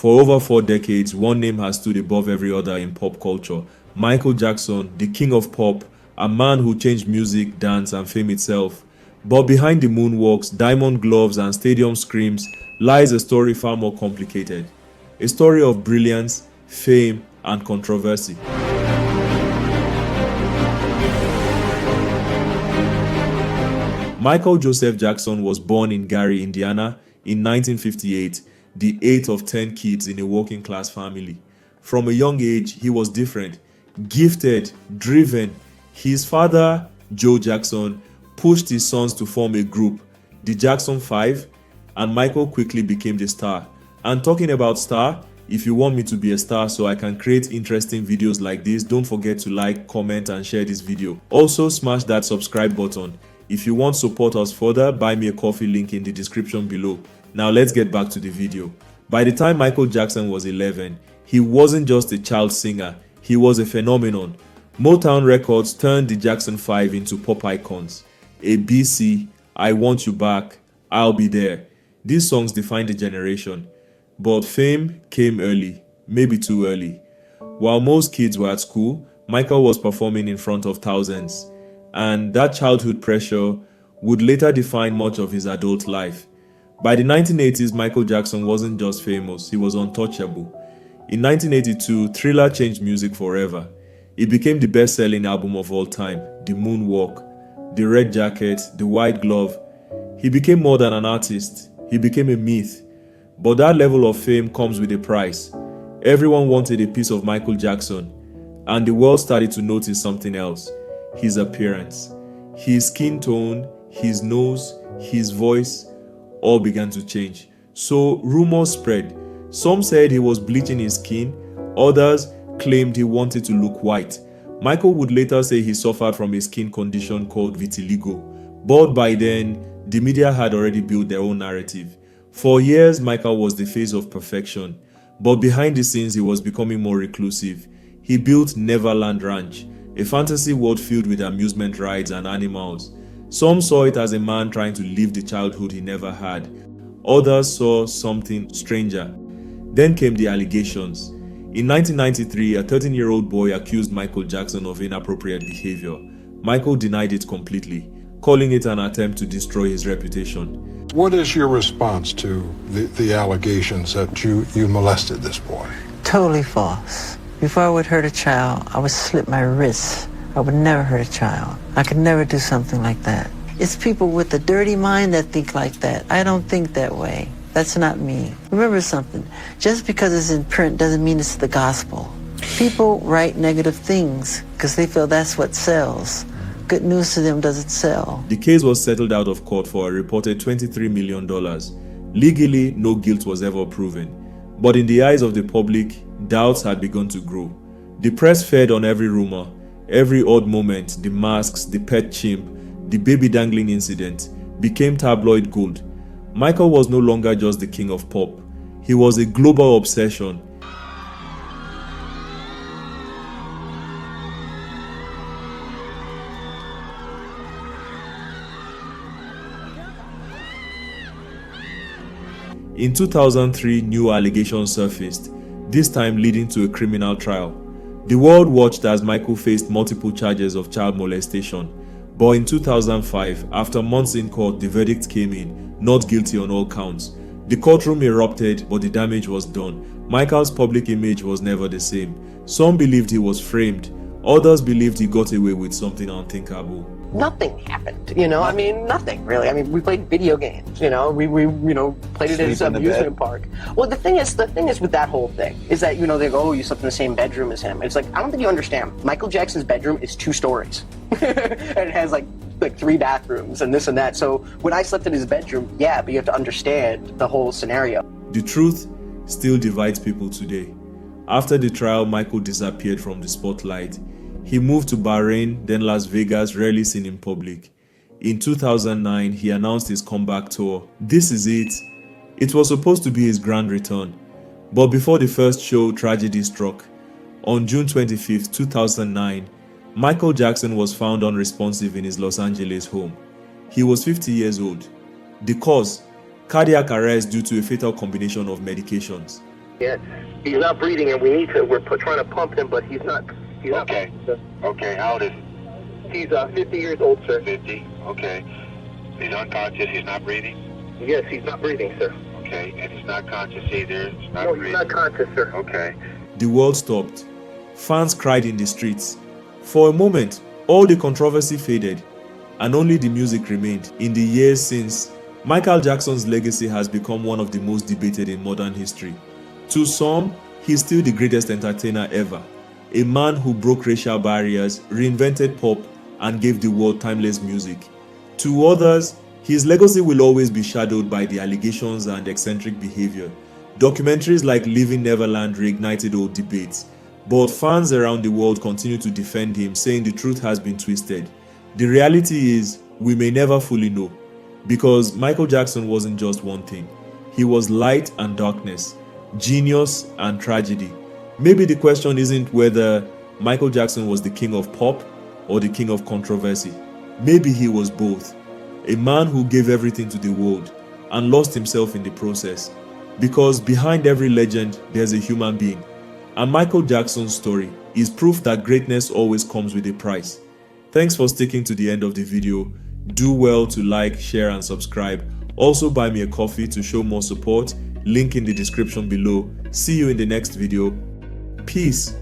For over 4 decades, one name has stood above every other in pop culture. Michael Jackson, the king of pop, a man who changed music, dance, and fame itself. But behind the moonwalks, diamond gloves, and stadium screams lies a story far more complicated. A story of brilliance, fame, and controversy. Michael Joseph Jackson was born in Gary, Indiana in 1958, the 8th of 10 kids in a working-class family. From a young age, he was different, gifted, driven. His father, Joe Jackson, pushed his sons to form a group, the Jackson 5, and Michael quickly became the star. And talking about star, if you want me to be a star so I can create interesting videos like this, don't forget to like, comment, and share this video. Also, smash that subscribe button. If you want to support us further, buy me a coffee link in the description below. Now let's get back to the video. By the time Michael Jackson was 11, he wasn't just a child singer, he was a phenomenon. Motown Records turned the Jackson 5 into pop icons. ABC, I Want You Back, I'll Be There. These songs defined a generation. But fame came early, maybe too early. While most kids were at school, Michael was performing in front of thousands. And that childhood pressure would later define much of his adult life. By the 1980s, Michael Jackson wasn't just famous, he was untouchable. In 1982, Thriller changed music forever. It became the best-selling album of all time, The Moonwalk, The Red Jacket, The White Glove. He became more than an artist, he became a myth. But that level of fame comes with a price. Everyone wanted a piece of Michael Jackson, and the world started to notice something else. His appearance, his skin tone, his nose, his voice, all began to change. So rumors spread. Some said he was bleaching his skin, others claimed he wanted to look white. Michael would later say he suffered from a skin condition called vitiligo. But by then, the media had already built their own narrative. For years, Michael was the face of perfection, but behind the scenes he was becoming more reclusive. He built Neverland Ranch, a fantasy world filled with amusement rides and animals. Some saw it as a man trying to live the childhood he never had. Others saw something stranger. Then came the allegations. In 1993, a 13-year-old boy accused Michael Jackson of inappropriate behavior. Michael denied it completely, calling it an attempt to destroy his reputation. What is your response to the allegations that you molested this boy? Totally false. Before I would hurt a child, I would slit my wrists. I would never hurt a child. I could never do something like that. It's people with a dirty mind that think like that. I don't think that way. That's not me. Remember something, just because it's in print doesn't mean it's the gospel. People write negative things because they feel that's what sells. Good news to them doesn't sell. The case was settled out of court for a reported $23 million. Legally, no guilt was ever proven. But in the eyes of the public, doubts had begun to grow. The press fed on every rumor, every odd moment. The masks, the pet chimp, the baby dangling incident became tabloid gold. Michael was no longer just the king of pop. He was a global obsession. In 2003, new allegations surfaced, this time leading to a criminal trial. The world watched as Michael faced multiple charges of child molestation. But in 2005, after months in court, the verdict came in, not guilty on all counts. The courtroom erupted, but the damage was done. Michael's public image was never the same. Some believed he was framed, others believed he got away with something unthinkable. Nothing happened, I mean, nothing really. I mean, we played video games, we played it at an amusement park. Well, the thing is with that whole thing is that, they go, oh, you slept in the same bedroom as him. It's like, I don't think you understand. Michael Jackson's bedroom is 2 stories. And it has like 3 bathrooms and this and that. So when I slept in his bedroom, yeah, but you have to understand the whole scenario. The truth still divides people today. After the trial, Michael disappeared from the spotlight. He moved to Bahrain, then Las Vegas, rarely seen in public. In 2009, he announced his comeback tour. This is it. It was supposed to be his grand return. But before the first show, tragedy struck. On June 25, 2009, Michael Jackson was found unresponsive in his Los Angeles home. He was 50 years old. The cause? Cardiac arrest due to a fatal combination of medications. Yeah, he's not breathing, and we need to. We're trying to pump him, but he's not. Okay. Okay. How old is he? He's 50 years old, sir. 50. Okay. He's unconscious. He's not breathing. Yes, he's not breathing, sir. Okay. And he's not conscious either. He's not No, breathing. he's not conscious, sir. Okay. The world stopped. Fans cried in the streets. For a moment, all the controversy faded, and only the music remained. In the years since, Michael Jackson's legacy has become one of the most debated in modern history. To some, he's still the greatest entertainer ever, a man who broke racial barriers, reinvented pop, and gave the world timeless music. To others, his legacy will always be shadowed by the allegations and eccentric behavior. Documentaries like Living Neverland reignited old debates, but fans around the world continue to defend him, saying the truth has been twisted. The reality is, we may never fully know, because Michael Jackson wasn't just one thing. He was light and darkness, genius and tragedy. Maybe the question isn't whether Michael Jackson was the king of pop or the king of controversy. Maybe he was both. A man who gave everything to the world and lost himself in the process. Because behind every legend, there's a human being. And Michael Jackson's story is proof that greatness always comes with a price. Thanks for sticking to the end of the video. Do well to like, share, and subscribe. Also buy me a coffee to show more support. Link in the description below. See you in the next video. Peace.